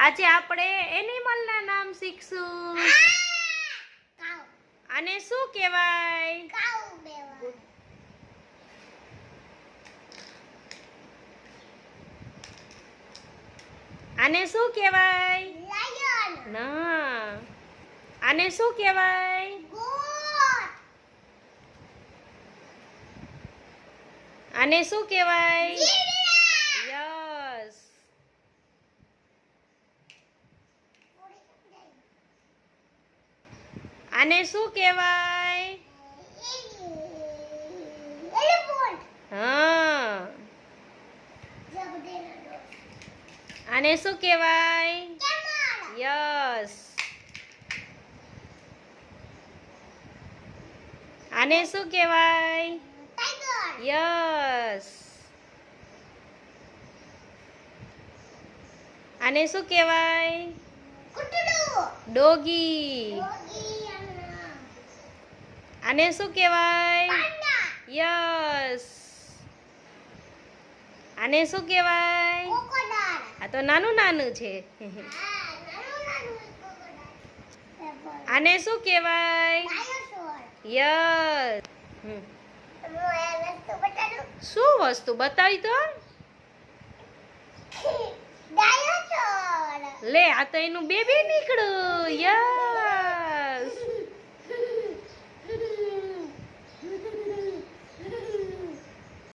આજે આપણે એનિમલના નામ શીખશું. આને શું કહેવાય? આને શું કહેવાય? ના. આને શું કહેવાય? આને શું કહેવાય? યસ. આને શું કહેવાય? હા. આને શું કહેવાય? યસ. આને શું કહેવાય? યસ. આને શું કહેવાય? ડોગી. આને શું કહેવાય? યસ. આને શું કહેવાય? આ તો નાનું નાનું છે. આને શું કહેવાય? યસ. શું વસ્તુ બતાવી તો? લે, આ તો એનું બેબી નીકળ્યું. યસ.